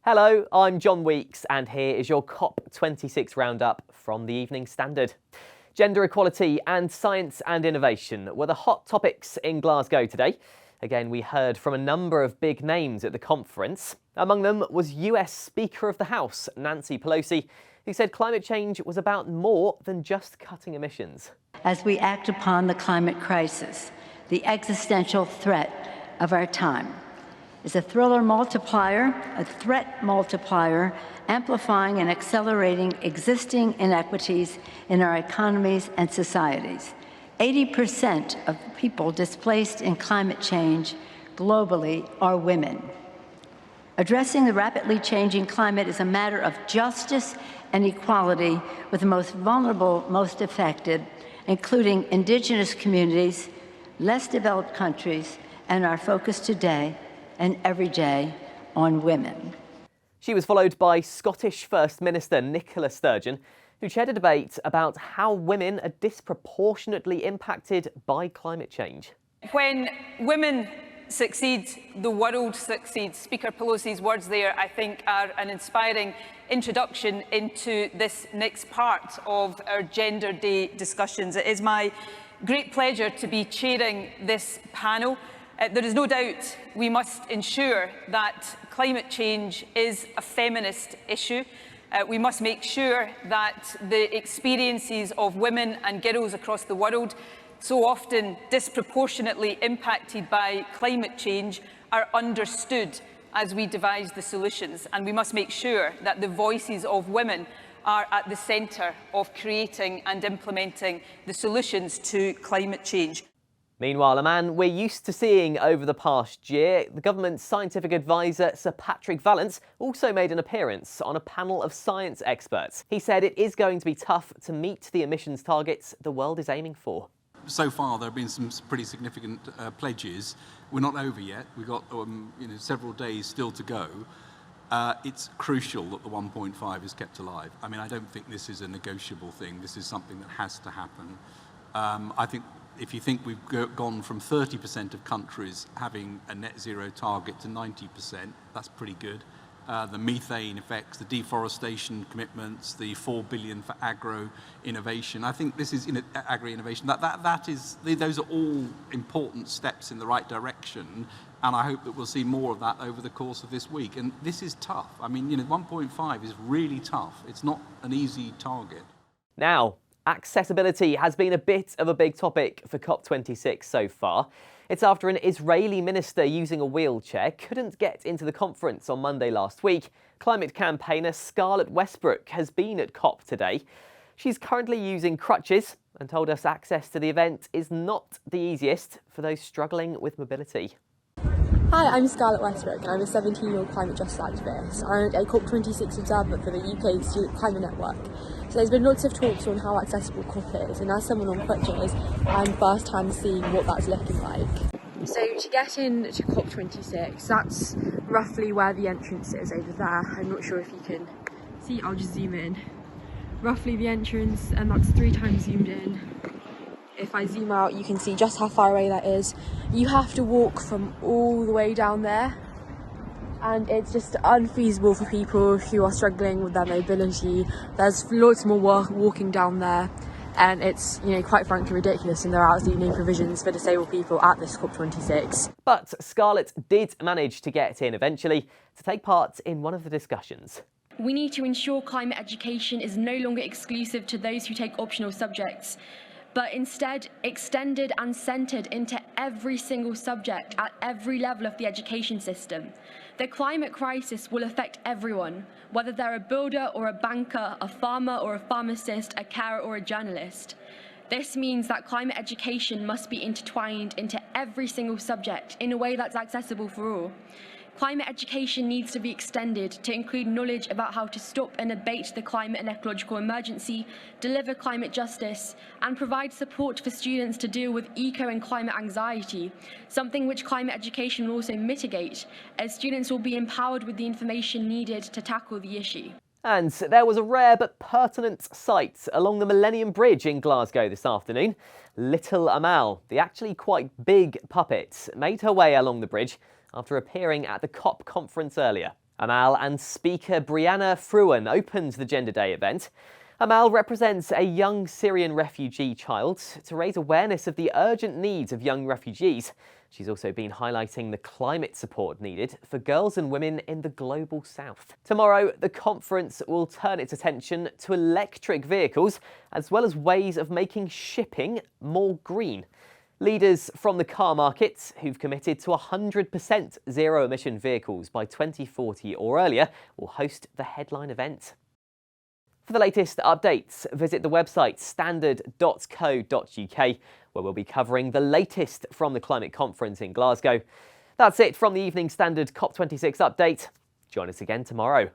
Hello, I'm John Weeks and here is your COP26 roundup from the Evening Standard. Gender equality and science and innovation were the hot topics in Glasgow today. Again, we heard from a number of big names at the conference. Among them was US Speaker of the House, Nancy Pelosi, who said climate change was about more than just cutting emissions. As we act upon the climate crisis, the existential threat of our time is a threat multiplier, amplifying and accelerating existing inequities in our economies and societies. 80% of people displaced in climate change globally are women. Addressing the rapidly changing climate is a matter of justice and equality with the most vulnerable, most affected, including indigenous communities, less developed countries, and our focus today and every day on women. She was followed by Scottish First Minister Nicola Sturgeon, who chaired a debate about how women are disproportionately impacted by climate change. When women succeed, the world succeeds. Speaker Pelosi's words there, I think, are an inspiring introduction into this next part of our Gender Day discussions. It is my great pleasure to be chairing this panel. There is no doubt we must ensure that climate change is a feminist issue. We must make sure that the experiences of women and girls across the world, so often disproportionately impacted by climate change, are understood as we devise the solutions. And we must make sure that the voices of women are at the centre of creating and implementing the solutions to climate change. Meanwhile, a man we're used to seeing over the past year, the government's scientific advisor, Sir Patrick Vallance, also made an appearance on a panel of science experts. He said it is going to be tough to meet the emissions targets the world is aiming for. So far, there have been some pretty significant pledges. We're not over yet. We've got several days still to go. It's crucial that the 1.5 is kept alive. I mean, I don't think this is a negotiable thing. This is something that has to happen. I think if you think we've gone from 30% of countries having a net zero target to 90%, that's pretty good. The methane effects, the deforestation commitments, the 4 billion for agro-innovation. I think this is agri-innovation. Those are all important steps in the right direction, and I hope that we'll see more of that over the course of this week. And this is tough. I mean, 1.5 is really tough. It's not an easy target. Now, accessibility has been a bit of a big topic for COP26 so far. It's after an Israeli minister using a wheelchair couldn't get into the conference on Monday last week. Climate campaigner Scarlett Westbrook has been at COP today. She's currently using crutches and told us access to the event is not the easiest for those struggling with mobility. Hi, I'm Scarlett Westbrook and I'm a 17-year-old climate justice activist and a COP26 observer for the UK Student Climate Network. So there's been lots of talks on how accessible COP is, and as someone on crutches, I'm first hand seeing what that's looking like. So to get into COP26, that's roughly where the entrance is over there. I'm not sure if you can see, I'll just zoom in. Roughly the entrance, and that's 3 times zoomed in. If I zoom out, you can see just how far away that is. You have to walk from all the way down there, and it's just unfeasible for people who are struggling with their mobility. There's lots more walking down there, and it's quite frankly ridiculous, and there are absolutely no provisions for disabled people at this COP26. But Scarlett did manage to get in eventually to take part in one of the discussions. We need to ensure climate education is no longer exclusive to those who take optional subjects, but instead extended and centred into every single subject at every level of the education system. The climate crisis will affect everyone, whether they're a builder or a banker, a farmer or a pharmacist, a carer or a journalist. This means that climate education must be intertwined into every single subject in a way that's accessible for all. Climate education needs to be extended to include knowledge about how to stop and abate the climate and ecological emergency, deliver climate justice, and provide support for students to deal with eco and climate anxiety, something which climate education will also mitigate, as students will be empowered with the information needed to tackle the issue. And there was a rare but pertinent sight along the Millennium Bridge in Glasgow this afternoon. Little Amal, the actually quite big puppet, made her way along the bridge after appearing at the COP conference earlier. Amal and speaker Brianna Fruin opened the Gender Day event. Amal represents a young Syrian refugee child to raise awareness of the urgent needs of young refugees. She's also been highlighting the climate support needed for girls and women in the global south. Tomorrow, the conference will turn its attention to electric vehicles, as well as ways of making shipping more green. Leaders from the car market who've committed to 100% zero-emission vehicles by 2040 or earlier will host the headline event. For the latest updates, visit the website standard.co.uk, where we'll be covering the latest from the climate conference in Glasgow. That's it from the Evening Standard COP26 update. Join us again tomorrow.